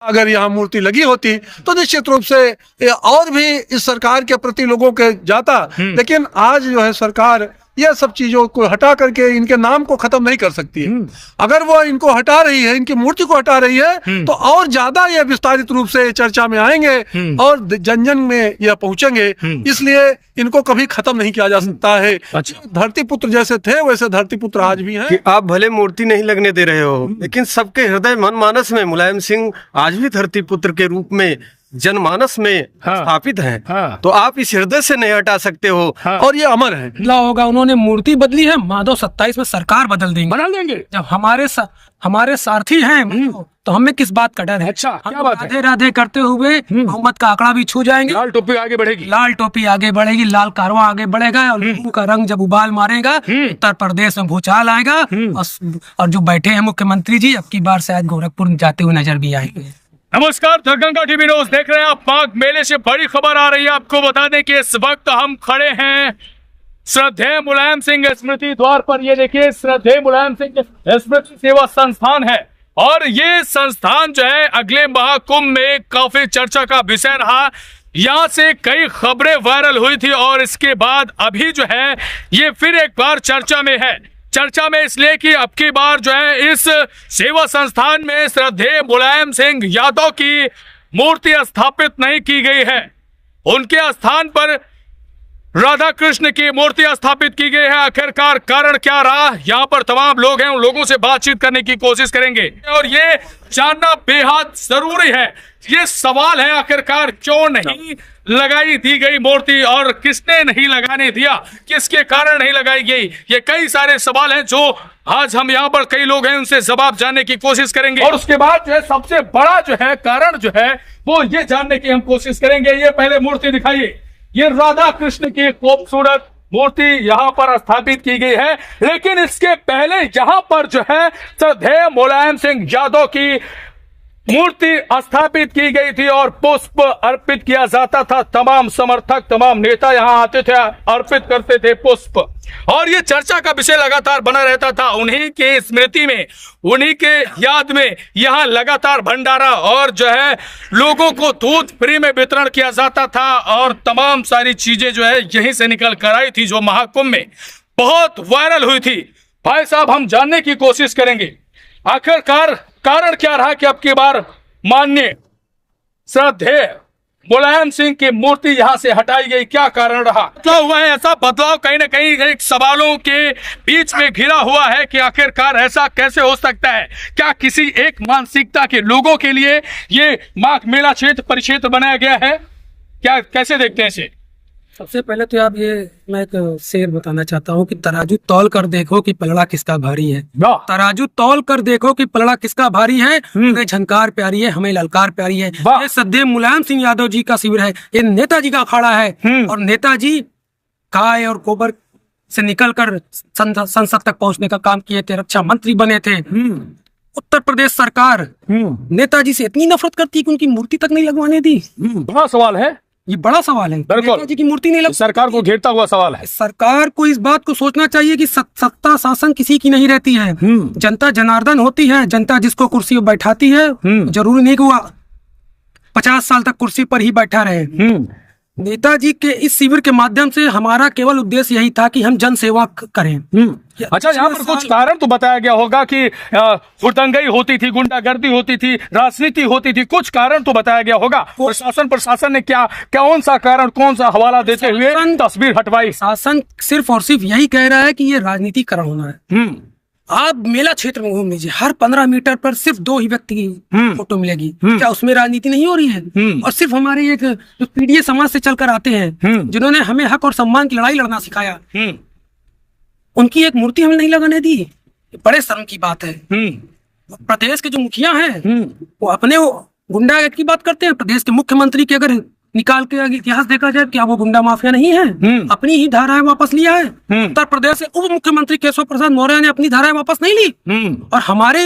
अगर यहाँ मूर्ति लगी होती तो निश्चित रूप से और भी इस सरकार के प्रति लोगों के जाता। लेकिन आज जो है सरकार यह सब चीजों को हटा करके इनके नाम को खत्म नहीं कर सकती है। अगर वो इनको हटा रही है, इनकी मूर्ति को हटा रही है, तो और ज्यादा ये विस्तारित रूप से चर्चा में आएंगे और जन जन में यह पहुंचेंगे। इसलिए इनको कभी खत्म नहीं किया जा सकता है। अच्छा। धरती पुत्र जैसे थे वैसे धरती पुत्र आज भी हैं। कि आप भले मूर्ति नहीं लगने दे रहे हो, लेकिन सबके हृदय मन मानस में मुलायम सिंह आज भी धरती पुत्र के रूप में जनमानस में स्थापित हैं। तो आप इस हृदय से नहीं हटा सकते हो। और ये अमर है। बदला होगा, उन्होंने मूर्ति बदली है, माधव 27 में सरकार बदल देंगे। जब हमारे सारथी हैं तो हमें किस बात का डर है? अच्छा, क्या बात है? राधे राधे करते हुए मोहम्मद का आंकड़ा भी छू जाएंगे। लाल टोपी आगे बढ़ेगी, लाल टोपी आगे बढ़ेगी, लाल कारवा आगे बढ़ेगा और लोगों का रंग जब उबाल मारेगा, उत्तर प्रदेश में भूचाल आएगा। और जो बैठे हैं मुख्यमंत्री जी, अब की बार शायद गोरखपुर जाते हुए नजर भी आएंगे। नमस्कार, दरगंगा टीवी न्यूज देख रहे हैं आप। माघ मेले से बड़ी खबर आ रही है। आपको बता दें कि इस वक्त हम खड़े हैं श्रद्धेय मुलायम सिंह स्मृति द्वार पर। ये देखिए, श्रद्धेय मुलायम सिंह स्मृति सेवा संस्थान है और ये संस्थान जो है अगले महाकुंभ में काफी चर्चा का विषय रहा। यहाँ से कई खबरें वायरल हुई थी और इसके बाद अभी जो है ये फिर एक बार चर्चा में है। चर्चा में इसलिए कि अब की बार जो है इस सेवा संस्थान में श्रद्धेय मुलायम सिंह यादव की मूर्ति स्थापित नहीं की गई है। उनके स्थान पर राधा कृष्ण की मूर्ति स्थापित की गई है। आखिरकार कारण क्या रहा, यहाँ पर तमाम लोग हैं, उन लोगों से बातचीत करने की कोशिश करेंगे और ये जानना बेहद जरूरी है। ये सवाल है आखिरकार क्यों नहीं लगाई दी गई मूर्ति और किसने नहीं लगाने दिया, किसके कारण नहीं लगाई गई। ये कई सारे सवाल हैं जो आज हम यहाँ पर कई लोग हैं उनसे जवाब जानने की कोशिश करेंगे और उसके बाद जो है सबसे बड़ा जो है कारण जो है वो ये जानने की हम कोशिश करेंगे। ये पहले मूर्ति दिखाइए। ये राधा कृष्ण की खूबसूरत मूर्ति यहाँ पर स्थापित की गई है, लेकिन इसके पहले यहाँ पर जो है श्रद्धेय मुलायम सिंह यादव की मूर्ति स्थापित की गई थी और पुष्प अर्पित किया जाता था। तमाम समर्थक, तमाम नेता यहाँ आते थे, अर्पित करते थे पुष्प और ये चर्चा का विषय लगातार बना रहता था। उन्हीं के स्मृति में, उन्हीं के याद में यहाँ लगातार भंडारा और जो है लोगों को दूध फ्री में वितरण किया जाता था और तमाम सारी चीजें जो है यहीं से निकल कर आई थी जो महाकुंभ में बहुत वायरल हुई थी। भाई साहब, हम जानने की कोशिश करेंगे आखिरकार कारण क्या रहा कि अब की बार माननीय श्रद्धेय मुलायम सिंह की मूर्ति यहाँ से हटाई गई। क्या कारण रहा? बदलाव हुआ है, ऐसा बदलाव कहीं ना कहीं एक सवालों के बीच में घिरा हुआ है कि आखिरकार ऐसा कैसे हो सकता है। क्या किसी एक मानसिकता के लोगों के लिए ये माघ मेला क्षेत्र परिक्षेत्र बनाया गया है? क्या कैसे देखते हैं इसे? सबसे पहले तो आप मैं एक शेर बताना चाहता हूँ कि तराजू तौल कर देखो कि पलड़ा किसका भारी है। तराजू तौल कर देखो कि पलड़ा किसका भारी है। हमें झंकार प्यारी है, हमें ललकार प्यारी है। ये श्रद्धेय मुलायम सिंह यादव जी का शिविर है, ये नेताजी का अखाड़ा है और नेताजी गाय और गोबर से निकलकर संसद तक पहुंचने का काम किए थे, रक्षा मंत्री बने थे। उत्तर प्रदेश सरकार नेताजी से इतनी नफरत करती है कि उनकी मूर्ति तक नहीं लगवाने दी। बड़ा सवाल है, ये बड़ा सवाल है। नेताजी की मूर्ति नहीं लग, सरकार को घेरता हुआ सवाल है। सरकार को इस बात को सोचना चाहिए कि सत्ता शासन किसी की नहीं रहती है, जनता जनार्दन होती है। जनता जिसको कुर्सी पर बैठाती है, जरूरी नहीं कि वो 50 साल तक कुर्सी पर ही बैठा रहे। नेताजी के इस शिविर के माध्यम से हमारा केवल उद्देश्य यही था कि हम जन सेवा करें। अच्छा, यहाँ पर कुछ कारण तो बताया गया होगा कि हुड़दंगई होती थी, गुंडागर्दी होती थी, राजनीति होती थी, कुछ कारण तो बताया गया होगा। प्रशासन ने क्या कौन सा कारण, कौन सा हवाला देते हुए तस्वीर हटवाई? शासन सिर्फ और सिर्फ यही कह रहा है कि ये राजनीतिकरण होना है। आप मेला क्षेत्र में घूम लीजिए, हर 15 मीटर पर सिर्फ 2 ही व्यक्ति की फोटो मिलेगी। क्या उसमें राजनीति नहीं हो रही है? और सिर्फ हमारे एक जो पीढ़ी समाज से चलकर आते हैं, जिन्होंने हमें हक और सम्मान की लड़ाई लड़ना सिखाया, उनकी एक मूर्ति हमें नहीं लगाने दी। बड़े शर्म की बात है। प्रदेश के जो मुखिया हैं वो अपने गुंडा की बात करते हैं। प्रदेश के मुख्यमंत्री के अगर निकाल के इतिहास देखा जाए, क्या वो गुंडा माफिया नहीं है? अपनी ही धाराएं वापस लिया है। उत्तर प्रदेश से उप मुख्यमंत्री केशव प्रसाद मौर्य ने अपनी धाराएं वापस नहीं ली। और हमारे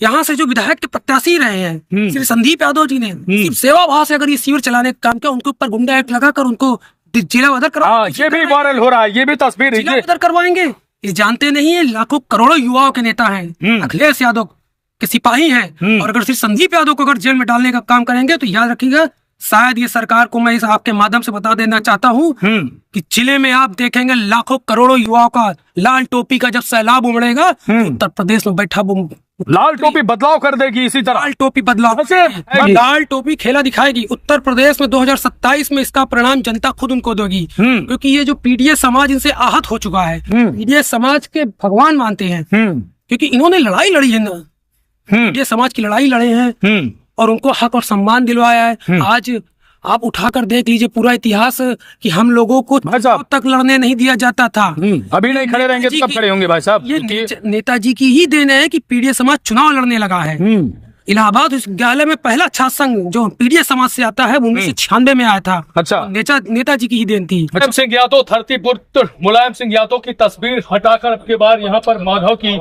यहाँ से जो विधायक के प्रत्याशी रहे हैं श्री संदीप यादव जी ने सिर्फ सेवा भाव से अगर ये शिविर चलाने का काम किया, उनके ऊपर गुंडा एक्ट लगाकर उनको जिला बदर करवा, ये भी वायरल हो रहा है, ये भी तस्वीर जिला बदर करवाएंगे। ये जानते नहीं है लाखों करोड़ों युवाओं के नेता हैं अखिलेश यादव, के सिपाही हैं और अगर सिर्फ संदीप यादव को अगर जेल में डालने का काम करेंगे तो याद रखिएगा, शायद ये सरकार को मैं इस आपके माध्यम से बता देना चाहता हूँ कि जिले में आप देखेंगे लाखों करोड़ों युवाओं का लाल टोपी का जब सैलाब उमड़ेगा, उत्तर प्रदेश में बैठा वो लाल टोपी बदलाव कर देगी इसी तरह। लाल टोपी बदलाव, लाल टोपी खेला दिखाएगी। उत्तर प्रदेश में 2027 में इसका परिणाम जनता खुद उनको देगी, क्योंकि ये जो पीडीएस समाज इनसे आहत हो चुका है, पीडीएस समाज के भगवान मानते हैं, क्योंकि इन्होंने लड़ाई लड़ी है ना, पीडीएस समाज की लड़ाई लड़े हैं और उनको हक और सम्मान दिलवाया है। आज आप उठाकर देख लीजिए पूरा इतिहास कि हम लोगों को तक लड़ने नहीं दिया जाता था। अभी नहीं खड़े रहेंगे तो कब खड़े होंगे भाई साहब? ये नेताजी की ही देन है कि पीडीएस समाज चुनाव लड़ने लगा है। इलाहाबाद विश्वविद्यालय में पहला छात्र संघ जो पीडीएस समाज से आता है 1996 में आया था। अच्छा, नेताजी की ही देन थी। मुलायम सिंह यादव, धरती पुत्र मुलायम सिंह यादव की तस्वीर हटाकर अब के बाद यहाँ पर माधव की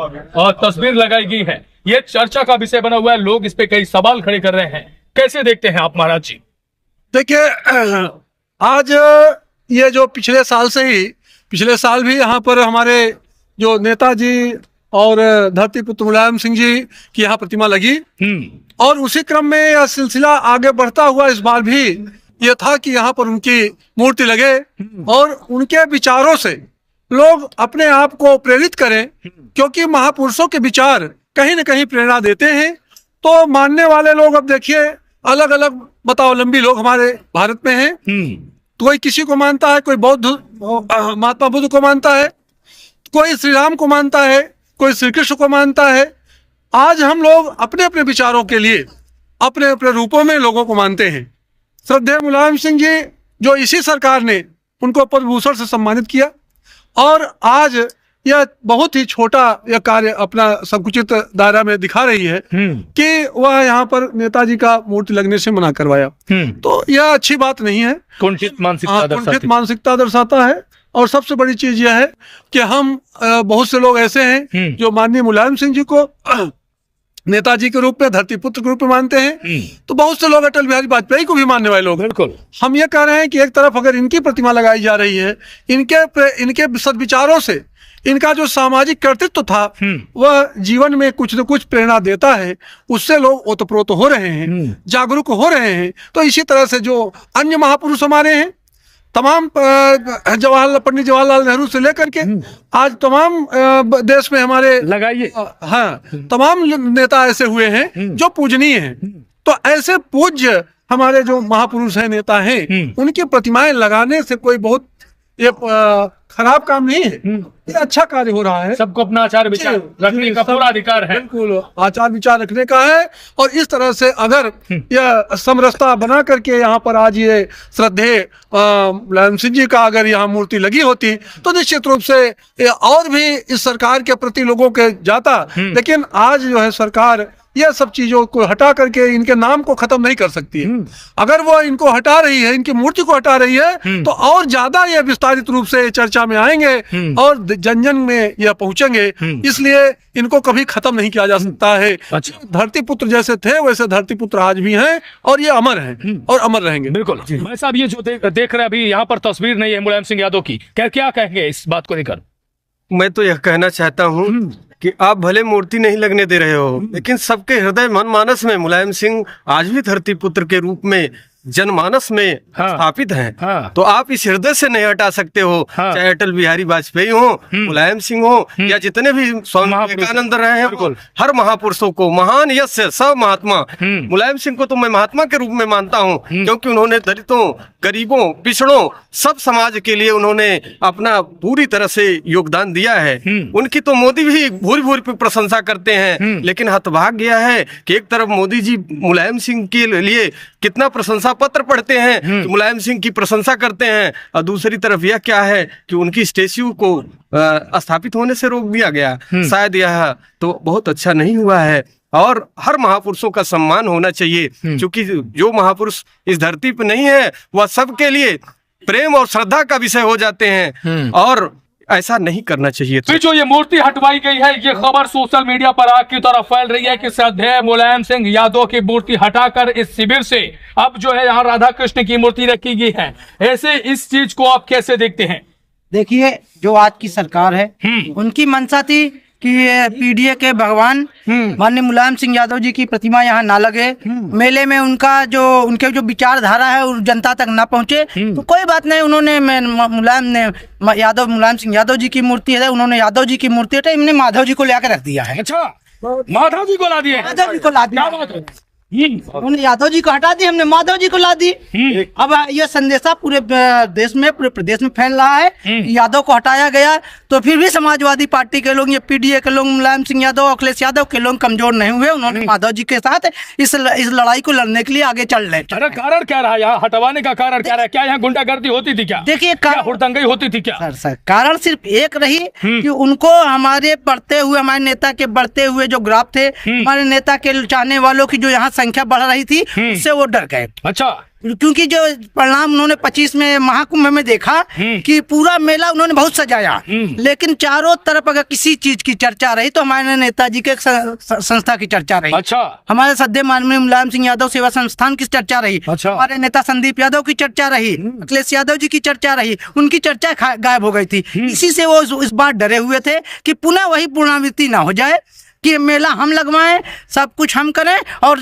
तस्वीर लगाई गई है। ये चर्चा का विषय बना हुआ है, लोग इस पे कई सवाल खड़े कर रहे हैं। कैसे देखते हैं आप महाराज जी? देखिए, आज ये जो पिछले साल भी यहाँ पर हमारे जो नेताजी और धरती पुत्र मुलायम सिंह जी की यहाँ प्रतिमा लगी और उसी क्रम में यह सिलसिला आगे बढ़ता हुआ इस बार भी ये था कि यहाँ पर उनकी मूर्ति लगे और उनके विचारों से लोग अपने आप को प्रेरित करें, क्योंकि महापुरुषों के विचार कहीं न कहीं प्रेरणा देते हैं। तो मानने वाले लोग, अब देखिए अलग अलग मतावलंबी लोग हमारे भारत में हैं। तो कोई किसी को मानता है, कोई बौद्ध महात्मा बुद्ध को मानता है, कोई श्री राम को मानता है, कोई श्री कृष्ण को मानता है। आज हम लोग अपने अपने विचारों के लिए अपने अपने रूपों में लोगों को मानते हैं। श्रद्धेय मुलायम सिंह जी जो इसी सरकार ने उनको पद्म भूषण से सम्मानित किया और आज यह बहुत ही छोटा यह कार्य अपना संकुचित दायरा में दिखा रही है कि वह यहाँ पर नेताजी का मूर्ति लगने से मना करवाया। तो यह अच्छी बात नहीं है, कुंठित मानसिकता दर्शाता है। और सबसे बड़ी चीज यह है कि हम बहुत से लोग ऐसे हैं जो माननीय मुलायम सिंह जी को नेताजी के रूप में, धरती पुत्र के रूप में मानते हैं। तो बहुत से लोग अटल बिहारी वाजपेयी को भी मानने वाले लोग हैं। बिल्कुल, हम ये कह रहे हैं कि एक तरफ अगर इनकी प्रतिमा लगाई जा रही है, इनके सद्विचारों से इनका जो सामाजिक कर्तृत्व था वह जीवन में कुछ न कुछ प्रेरणा देता है, उससे लोग ओतप्रोत हो रहे हैं, जागरूक हो रहे हैं। तो इसी तरह से जो अन्य महापुरुष हमारे हैं, तमाम पंडित जवाहरलाल नेहरू से लेकर के आज तमाम देश में हमारे लगाइए, हाँ, तमाम नेता ऐसे हुए हैं जो पूजनीय हैं। तो ऐसे पूज्य हमारे जो महापुरुष हैं, नेता हैं, उनकी प्रतिमाएं लगाने से कोई बहुत ये खराब काम नहीं है, ये अच्छा कार्य हो रहा है। सबको अपना आचार विचार रखने का पूरा अधिकार है। बिल्कुल, आचार विचार रखने का है। और इस तरह से अगर यह समरसता बना करके यहाँ पर आज ये श्रद्धेय मुलायम सिंह जी का अगर यहाँ मूर्ति लगी होती तो निश्चित रूप से और भी इस सरकार के प्रति लोगों के जाता। लेकिन आज जो है सरकार यह सब चीजों को हटा करके इनके नाम को खत्म नहीं कर सकती है। अगर वो इनको हटा रही है, इनकी मूर्ति को हटा रही है, तो और ज्यादा ये विस्तारित रूप से चर्चा में आएंगे और जन जन में यह पहुंचेंगे। इसलिए इनको कभी खत्म नहीं किया जा सकता है। अच्छा, धरती पुत्र जैसे थे वैसे धरती पुत्र आज भी हैं और ये अमर हैं और अमर रहेंगे। बिल्कुल भाई साहब, ये जो देख रहे हैं अभी यहाँ पर तस्वीर नहीं है मुलायम सिंह यादव की, क्या कहेंगे इस बात को लेकर? मैं तो यह कहना चाहता हूँ कि आप भले मूर्ति नहीं लगने दे रहे हो, लेकिन सबके हृदय मनमानस में मुलायम सिंह आज भी धरती पुत्र के रूप में जनमानस में स्थापित हैं। तो आप इस हृदय से नहीं हटा सकते हो, चाहे अटल बिहारी वाजपेयी हो, मुलायम सिंह हो, या जितने भी स्वामी विवेकानंद रहे हैं, हर महापुरुषों को, महान यश सब महात्मा, मुलायम सिंह को तो मैं महात्मा के रूप में मानता हूँ, क्योंकि उन्होंने दलितों, गरीबों, पिछड़ों, सब समाज के लिए उन्होंने अपना पूरी तरह से योगदान दिया है। उनकी तो मोदी भी भूरी भूरी प्रशंसा करते हैं, लेकिन हतभाग्य है कि एक तरफ मोदी जी मुलायम सिंह के लिए कितना प्रशंसा पत्र पढ़ते हैं, कि मुलायम सिंह की प्रशंसा करते हैं, और दूसरी तरफ यह क्या है कि उनकी स्टेच्यू को स्थापित होने से रोक दिया गया। शायद यह तो बहुत अच्छा नहीं हुआ है और हर महापुरुषों का सम्मान होना चाहिए, क्योंकि जो महापुरुष इस धरती पर नहीं है वह सबके लिए प्रेम और श्रद्धा का विषय हो जाते हैं और ऐसा नहीं करना चाहिए। तो जो ये मूर्ति हटवाई गई है, ये खबर सोशल मीडिया पर आग की तरफ फैल रही है कि श्रद्धेय मुलायम सिंह यादव की मूर्ति हटाकर इस शिविर से अब जो है यहाँ राधा कृष्ण की मूर्ति रखी गई है। ऐसे इस चीज को आप कैसे देखते हैं? देखिए, जो आज की सरकार है उनकी मंशा थी कि पीडीए के भगवान माननीय मुलायम सिंह यादव जी की प्रतिमा यहाँ ना लगे, मेले में उनके जो विचारधारा है वो जनता तक ना पहुँचे, तो कोई बात नहीं। उन्होंने मुलायम सिंह यादव जी की मूर्ति है, उन्होंने यादव जी की मूर्ति है, इन्होंने माधव जी को लेकर रख दिया है। अच्छा, माधव जी को ला दिए, माधव जी को ला दिया, क्या बात है? उन्होंने यादव जी को हटा दी, हमने माधव जी को ला दी। अब यह संदेशा पूरे देश में, पूरे प्रदेश में फैल रहा है कि यादव को हटाया गया, तो फिर भी समाजवादी पार्टी के लोग, ये पीडीए के लोग, मुलायम सिंह यादव, अखिलेश यादव के लोग कमजोर नहीं हुए। उन्होंने माधव जी के साथ इस लड़ाई को लड़ने के लिए आगे चल रहे। अरे कारण क्या रहा यहाँ हटवाने का? कारण क्या रहा? क्या यहाँ गुंडागर्दी होती थी क्या? देखिए, हुड़दंगई होती थी क्या? सर कारण सिर्फ एक रही कि उनको हमारे नेता के बढ़ते हुए जो ग्राफ थे, हमारे नेता के चाहने वालों की जो यहाँ संख्या बढ़ रही थी, उससे वो डर गए। अच्छा, क्योंकि जो परिणाम उन्होंने 25 में महाकुंभ में देखा कि पूरा मेला उन्होंने बहुत सजाया, लेकिन चारों तरफ अगर किसी चीज की चर्चा रही तो हमारे नेताजी के संस्था की चर्चा रही। अच्छा, हमारे सदैव माननीय मुलायम सिंह यादव सेवा संस्थान की चर्चा रही। अच्छा, हमारे नेता संदीप यादव की चर्चा रही, अखिलेश यादव जी की चर्चा रही, उनकी चर्चा गायब हो गई थी। इसी से वो इस बार डरे हुए थे कि पुनः वही पुनरावृत्ति ना हो जाए, कि मेला हम लगवाएं, सब कुछ हम करें और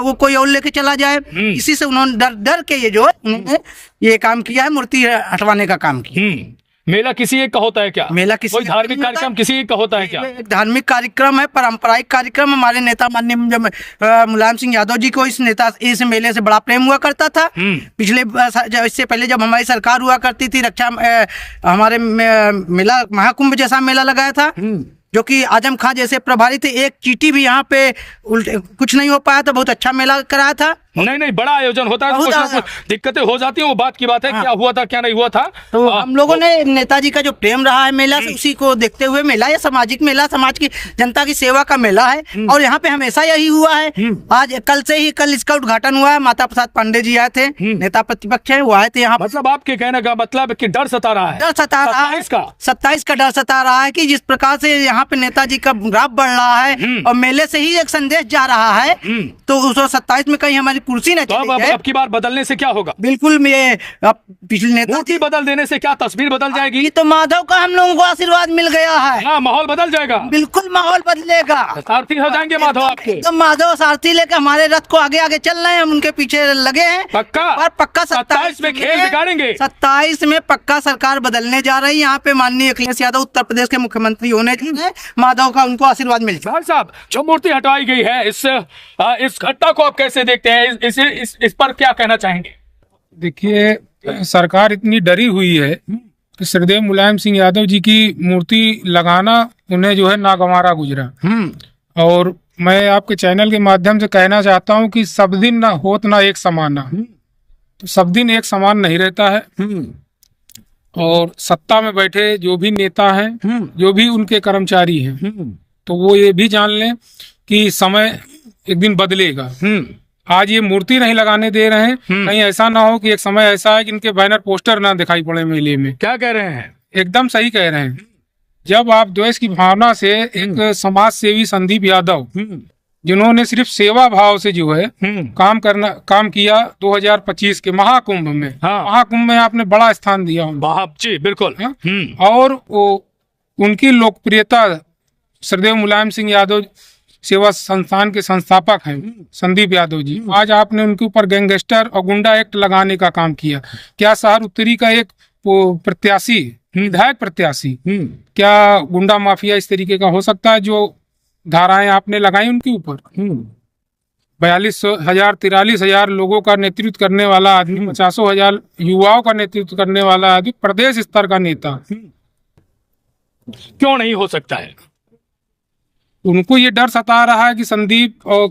वो कोई और लेके चला जाए। इसी से उन्होंने डर के उन्होंने ये काम किया है, मूर्ति हटवाने का काम किया। मेला किसी एक का होता है क्या? मेला किसी कोई धार्मिक कार्यक्रम किसी एक का होता है क्या? धार्मिक कार्यक्रम है, पारंपरिक कार्यक्रम। हमारे नेता माननीय मुलायम सिंह यादव जी को इस मेले से बड़ा प्रेम हुआ करता था। इससे पहले जब हमारी सरकार हुआ करती थी, हमारे मेला महाकुंभ जैसा मेला लगाया था, जो कि आजम खां जैसे प्रभारी थे। एक चीटी भी यहाँ पे कुछ नहीं हो पाया था, बहुत अच्छा मेला कराया था। नहीं, बड़ा आयोजन होता है, कुछ ना कुछ दिक्कतें हो जाती हैं, वो बात की बात है। क्या हुआ था, क्या नहीं हुआ था, तो हम लोगों ने नेताजी का जो प्रेम रहा है मेला से, उसी को देखते हुए मेला या सामाजिक मेला, समाज की जनता की सेवा का मेला है, और यहाँ पे हमेशा यही हुआ है। आज कल इसका उद्घाटन हुआ है, माता प्रसाद पांडे जी आए थे, नेता प्रतिपक्ष है, वो आए थे यहाँ। मतलब आपके कहने का मतलब कि डर सता रहा है? डर सता रहा है, 27 का डर सता रहा है कि जिस प्रकार से यहाँ पे नेताजी का ग्राफ बढ़ रहा है और मेले से ही एक संदेश जा रहा है, तो 27 में कहीं हमारी कुर्सी न चली जाए। अब की बार बदलने से क्या होगा? बिल्कुल, पिछले नेता बदल देने से क्या तस्वीर बदल जाएगी? तो माधव का हम लोगों को आशीर्वाद मिल गया है। हाँ, माहौल बदल जाएगा, बिल्कुल माहौल बदलेगा। सारथी हो जाएंगे माधव आपके। तो माधव सारथी लेकर हमारे रथ को आगे आगे चल रहे हैं, हम उनके पीछे लगे हैं। पक्का? और पक्का 27 में खेल बिगाड़ेंगे। 27 में पक्का सरकार बदलने जा रही है। यहाँ पे माननीय अखिलेश यादव उत्तर प्रदेश के मुख्यमंत्री होने चाहिए, माधव का उनको आशीर्वाद मिल जाए। भाई साहब, जो मूर्ति हटाई गई है, इस घटना को आप कैसे देखते हैं? इस पर क्या कहना चाहेंगे? देखिए, सरकार इतनी डरी हुई है कि श्रीदेव मुलायम सिंह यादव जी की मूर्ति लगाना उन्हें जो है नागवारा गुजरा। और मैं आपके चैनल के माध्यम से कहना चाहता हूं कि सब दिन ना होत ना एक समान ना, तो सब दिन एक समान नहीं रहता है। और सत्ता में बैठे जो भी नेता हैं, जो भी उनके कर्मचारी हैं, तो वो ये भी जान लें कि समय एक दिन बदलेगा। आज ये मूर्ति नहीं लगाने दे रहे हैं, कहीं ऐसा ना हो कि एक समय ऐसा है कि इनके बैनर पोस्टर ना दिखाई पड़े मेले में। क्या कह रहे हैं? एकदम सही कह रहे हैं। जब आप द्वेष की भावना से एक समाज सेवी संदीप यादव, जिन्होंने सिर्फ सेवा भाव से जो है काम किया 2025 के महाकुंभ में। हाँ। महाकुंभ में आपने बड़ा स्थान दिया जी, बिल्कुल। और उनकी लोकप्रियता, श्रीदेव मुलायम सिंह यादव सेवा संस्थान के संस्थापक हैं संदीप यादव जी, आज आपने उनके ऊपर गैंगस्टर और गुंडा एक्ट लगाने का काम किया। क्या शहर उत्तरी का एक प्रत्याशी, विधायक प्रत्याशी, क्या गुंडा माफिया इस तरीके का हो सकता है? जो धाराएं आपने लगाई उनके ऊपर, 43,000 लोगों का नेतृत्व करने वाला आदमी, 50,000 युवाओं का नेतृत्व करने वाला आदमी, प्रदेश स्तर का नेता, क्यों नहीं हो सकता है? उनको ये डर सता रहा है कि संदीप और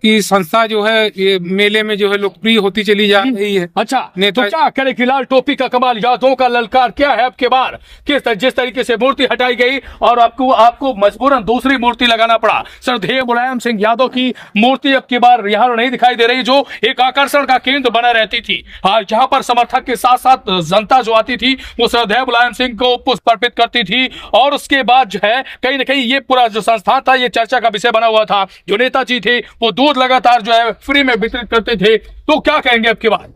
की संस्था जो है ये मेले में जो है लोकप्रिय होती चली जा रही है। अच्छा, तो क्या करे कि लाल टोपी का कमाल, यादों का ललकार क्या है आपके बार? जिस तरीके से मूर्ति हटाई गई और आपको मजबूरन दूसरी मूर्ति लगाना पड़ा। श्रद्धेय मुलायम सिंह यादव की मूर्ति अब की बार यहाँ नहीं दिखाई दे रही, जो एक आकर्षण का केंद्र बना रहती थी। जहाँ पर समर्थक के साथ साथ जनता जो आती थी वो श्रद्धेय मुलायम सिंह को पुष्प अर्पित करती थी। और उसके बाद जो है कहीं ना कहीं ये पूरा जो संस्थान था ये चर्चा का विषय बना हुआ था। जो नेताजी थे वो दूध लगातार जो है फ्री में वितरित करते थे। तो क्या कहेंगे आपके बाद?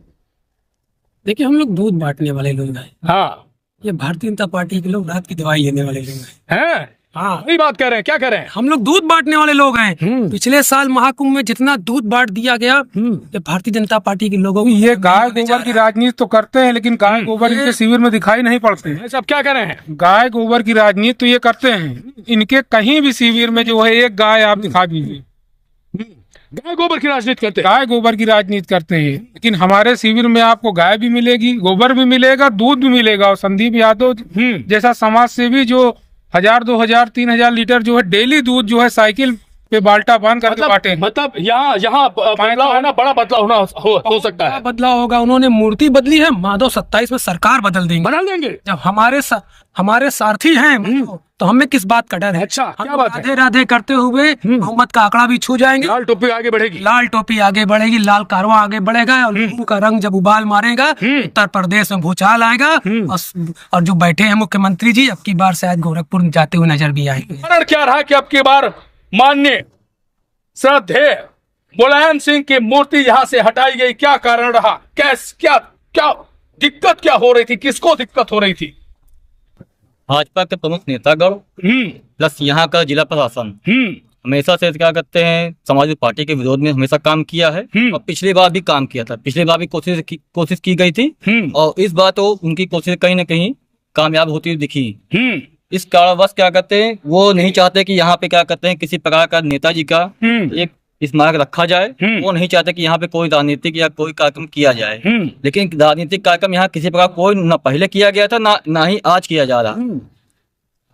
देखिए, हम लोग दूध बांटने वाले लोग हैं। हाँ, ये भारतीय जनता पार्टी के लोग रात की दवाई लेने वाले लोग हैं। हाँ वही बात कर रहे हैं, क्या कर रहे हैं? हम लोग दूध बांटने वाले लोग हैं। पिछले साल महाकुंभ में जितना दूध बांट दिया गया, ये भारतीय जनता पार्टी के लोगों को ये गाय गोबर की राजनीति तो करते हैं, लेकिन गाय गोबर इनके शिविर में दिखाई नहीं पड़ते। सब क्या कर रहे हैं? गाय गोबर की राजनीति तो ये करते हैं, इनके कहीं भी शिविर में जो है एक गाय आप दिखा दीजिए। गाय गोबर की राजनीति करते हैं। गाय गोबर की राजनीति करते हैं, लेकिन हमारे शिविर में आपको गाय भी मिलेगी, गोबर भी मिलेगा, दूध भी मिलेगा। और संदीप यादव जैसा समाज सेवी जो 1000, 2000, 3000 लीटर जो है डेली दूध जो है साइकिल पे बाल्टा बांध करके बांटे। मतलब यहाँ बदलाव होना, बड़ा बदलाव होना हो सकता है। बदलाव होगा। उन्होंने मूर्ति बदली है, माधव 27 में सरकार बदल देंगे। बदल देंगे। जब हमारे सारथी हैं तो हमें किस बात का डर है? अच्छा, हम क्या बात है? राधे राधे करते हुए मोहम्मद का आंकड़ा भी छू जाएंगे। लाल टोपी आगे बढ़ेगी। लाल टोपी आगे बढ़ेगी, लाल कारवां आगे बढ़ेगा, और लोगों का रंग जब उबाल मारेगा, उत्तर प्रदेश में भूचाल आएगा। और जो बैठे हैं मुख्यमंत्री जी, अब की बार शायद गोरखपुर जाते हुए नजर भी आएंगे। कारण क्या रहा कि अब की बार माननीय श्रद्धेय मुलायम सिंह की मूर्ति यहाँ से हटाई गई? क्या कारण रहा? क्या दिक्कत क्या हो रही थी? किसको दिक्कत हो रही थी? भाजपा के प्रमुख नेतागण प्लस यहाँ का जिला प्रशासन हमेशा से क्या करते हैं, समाजवादी पार्टी के विरोध में हमेशा काम किया है और पिछली बार भी काम किया था। पिछली बार भी कोशिश की गई थी और इस बार तो उनकी कोशिश कहीं ना कहीं कामयाब होती हुई दिखी। इस कारणवश क्या करते हैं, वो नहीं चाहते कि यहाँ पे क्या करते हैं किसी प्रकार का नेताजी का एक स्मारक रखा जाए। वो नहीं चाहते कि यहाँ पे कोई राजनीतिक या कोई कार्यक्रम किया जाए। लेकिन राजनीतिक कार्यक्रम यहाँ किसी प्रकार कोई न पहले किया गया था, ना ही आज किया जा रहा।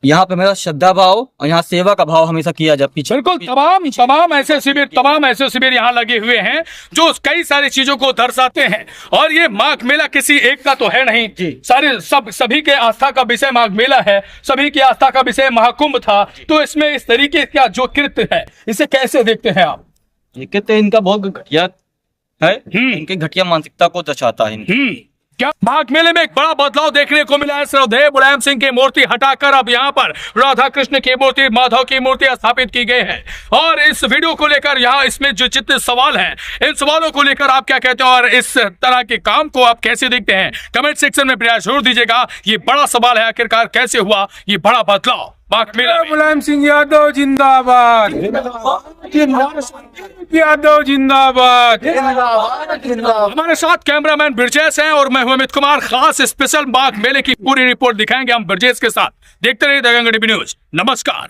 यहाँ पे मेरा श्रद्धा भाव और यहाँ सेवा का भाव हमेशा किया जाए। पीछे बिल्कुल तमाम ऐसे शिविर यहाँ लगे हुए हैं जो कई सारी चीजों को दर्शाते हैं। और ये माघ मेला किसी एक का तो है नहीं, सभी के आस्था का विषय माघ मेला है, सभी की आस्था का विषय महाकुंभ था। तो इसमें इस तरीके का जो कृत्य है, इसे कैसे देखते हैं आप? ये कहते हैं इनका बहुत घटिया है, इनकी घटिया मानसिकता को दर्शाता है। क्या माघ मेले में एक बड़ा बदलाव देखने को मिला है? श्रद्धेय मुलायम सिंह की मूर्ति हटाकर अब यहाँ पर राधा कृष्ण की मूर्ति, माधव की मूर्ति स्थापित की गई है। और इस वीडियो को लेकर यहाँ इसमें जो जितने सवाल हैं, इन सवालों को लेकर आप क्या कहते हैं और इस तरह के काम को आप कैसे देखते हैं? कमेंट सेक्शन में प्रयास जरूर दीजिएगा। ये बड़ा सवाल है, आखिरकार कैसे हुआ ये बड़ा बदलाव माघ मेला में? मुलायम सिंह यादव जिंदाबाद, यादव जिंदाबाद। हमारे साथ कैमरामैन ब्रजेश हैं और मैं हूं अमित कुमार। खास स्पेशल माघ मेले की पूरी रिपोर्ट दिखाएंगे हम ब्रजेश के साथ। देखते रहिए दंगल टीवी न्यूज। नमस्कार।